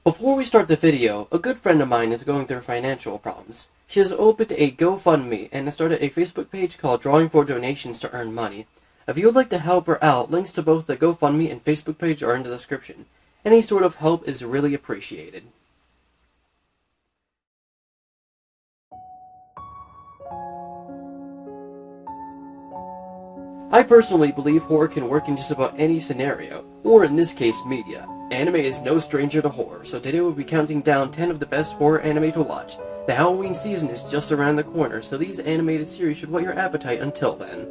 Before we start the video, a good friend of mine is going through financial problems. She has opened a GoFundMe and has started a Facebook page called Drawing for Donations to Earn Money. If you would like to help her out, links to both the GoFundMe and Facebook page are in the description. Any sort of help is really appreciated. I personally believe horror can work in just about any scenario, or in this case, media. Anime is no stranger to horror, so today we'll be counting down 10 of the best horror anime to watch. The Halloween season is just around the corner, so these animated series should whet your appetite until then.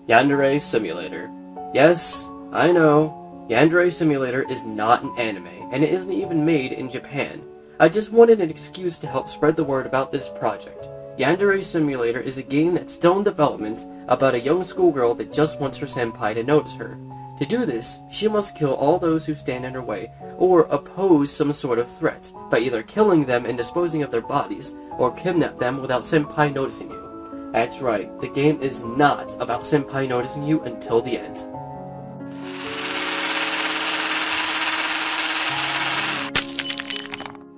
Yandere Simulator. Yes, I know, Yandere Simulator is not an anime, and it isn't even made in Japan. I just wanted an excuse to help spread the word about this project. Yandere Simulator is a game that's still in development about a young schoolgirl that just wants her senpai to notice her. To do this, she must kill all those who stand in her way, or oppose some sort of threat, by either killing them and disposing of their bodies, or kidnap them without senpai noticing you. That's right, the game is not about senpai noticing you until the end.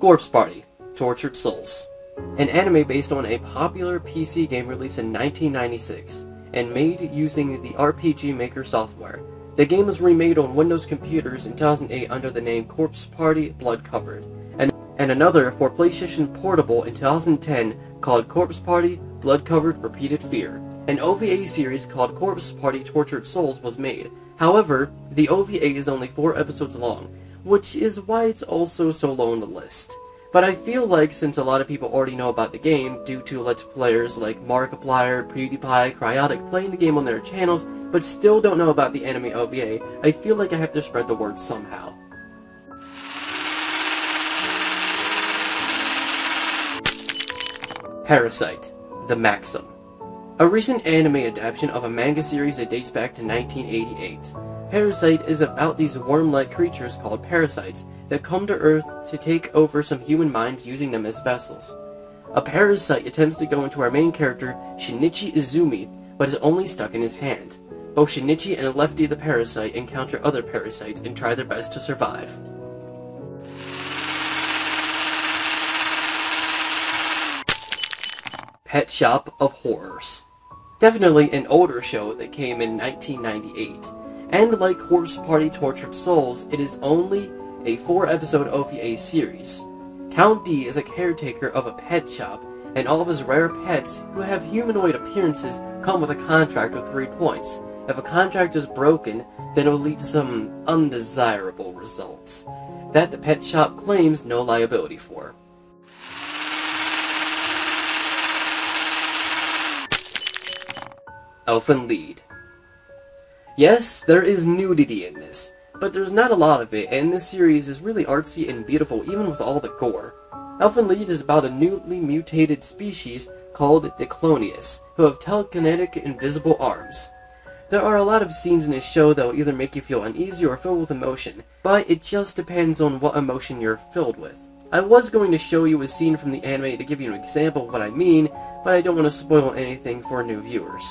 Corpse Party: Tortured Souls. An anime based on a popular PC game released in 1996, and made using the RPG Maker software. The game was remade on Windows computers in 2008 under the name Corpse Party Blood Covered, and another for PlayStation Portable in 2010 called Corpse Party Blood Covered Repeated Fear. An OVA series called Corpse Party Tortured Souls was made. However, the OVA is only 4 episodes long, which is why it's also so low on the list. But I feel like since a lot of people already know about the game due to Let's Players like Markiplier, PewDiePie, Cryotic playing the game on their channels, but still don't know about the anime OVA, I feel like I have to spread the word somehow. Parasite: The Maxim. A recent anime adaptation of a manga series that dates back to 1988. Parasite is about these worm-like creatures called parasites that come to Earth to take over some human minds using them as vessels. A parasite attempts to go into our main character, Shinichi Izumi, but is only stuck in his hand. Both Shinichi and Lefty the parasite encounter other parasites and try their best to survive. Pet Shop of Horrors. Definitely an older show that came in 1998. And like Corpse Party Tortured Souls, it is only a 4-episode OVA series. Count D is a caretaker of a pet shop, and all of his rare pets who have humanoid appearances come with a contract with 3 points. If a contract is broken, then it will lead to some undesirable results that the pet shop claims no liability for. Elfen Lied. Yes, there is nudity in this, but there's not a lot of it, and this series is really artsy and beautiful even with all the gore. Elfen Lied is about a newly mutated species called Diclonius, who have telekinetic invisible arms. There are a lot of scenes in this show that will either make you feel uneasy or filled with emotion, but it just depends on what emotion you're filled with. I was going to show you a scene from the anime to give you an example of what I mean, but I don't want to spoil anything for new viewers.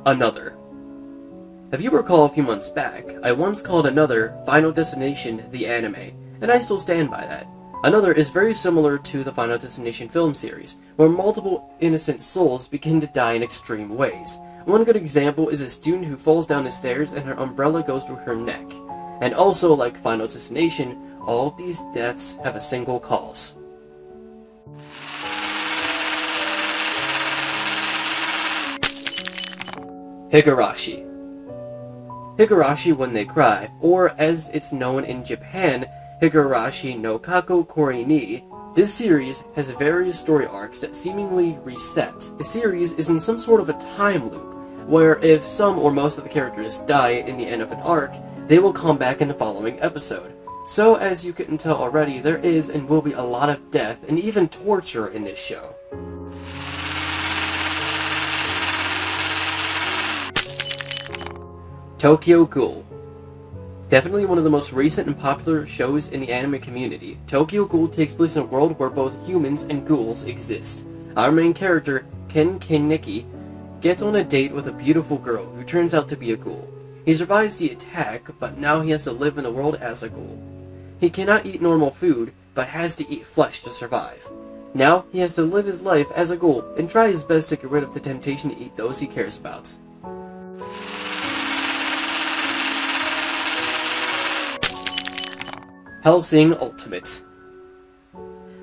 Another. If you recall a few months back, I once called Another Final Destination the anime, and I still stand by that. Another is very similar to the Final Destination film series, where multiple innocent souls begin to die in extreme ways. One good example is a student who falls down the stairs and her umbrella goes through her neck. And also, like Final Destination, all of these deaths have a single cause. Higurashi. Higurashi When They Cry, or as it's known in Japan, Higurashi no Kako Kori ni. This series has various story arcs that seemingly reset. The series is in some sort of a time loop, where if some or most of the characters die in the end of an arc, they will come back in the following episode. So as you couldn't tell already, there is and will be a lot of death and even torture in this show. Tokyo Ghoul. Definitely one of the most recent and popular shows in the anime community, Tokyo Ghoul takes place in a world where both humans and ghouls exist. Our main character, Ken Kaneki, gets on a date with a beautiful girl who turns out to be a ghoul. He survives the attack, but now he has to live in the world as a ghoul. He cannot eat normal food, but has to eat flesh to survive. Now he has to live his life as a ghoul and try his best to get rid of the temptation to eat those he cares about. Hellsing Ultimate.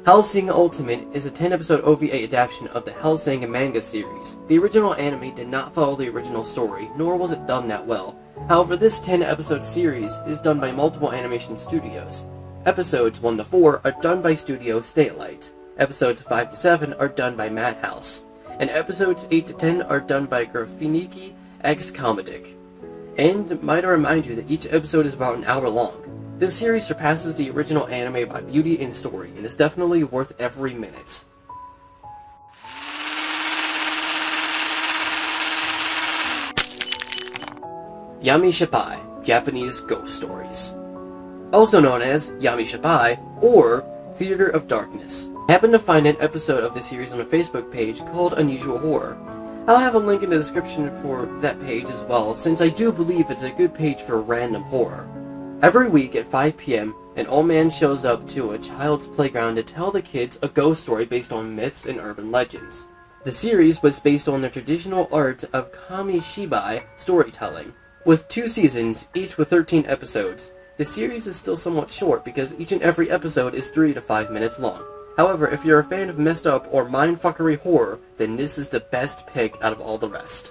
Hellsing Ultimate is a 10-episode OVA adaptation of the Hellsing manga series. The original anime did not follow the original story, nor was it done that well. However, this 10-episode series is done by multiple animation studios. Episodes 1 to 4 are done by Studio Statelight. Episodes 5 to 7 are done by Madhouse. And episodes 8 to 10 are done by Graphiniki X Comedic. And might I remind you that each episode is about an hour long. This series surpasses the original anime by beauty and story, and is definitely worth every minute. Yami Shippai, Japanese Ghost Stories. Also known as Yami Shippai, or Theater of Darkness. I happened to find an episode of the series on a Facebook page called Unusual Horror. I'll have a link in the description for that page as well, since I do believe it's a good page for random horror. Every week at 5 p.m., an old man shows up to a child's playground to tell the kids a ghost story based on myths and urban legends. The series was based on the traditional art of kamishibai storytelling. With 2 seasons, each with 13 episodes, the series is still somewhat short because each and every episode is 3 to 5 minutes long. However, if you're a fan of messed up or mindfuckery horror, then this is the best pick out of all the rest.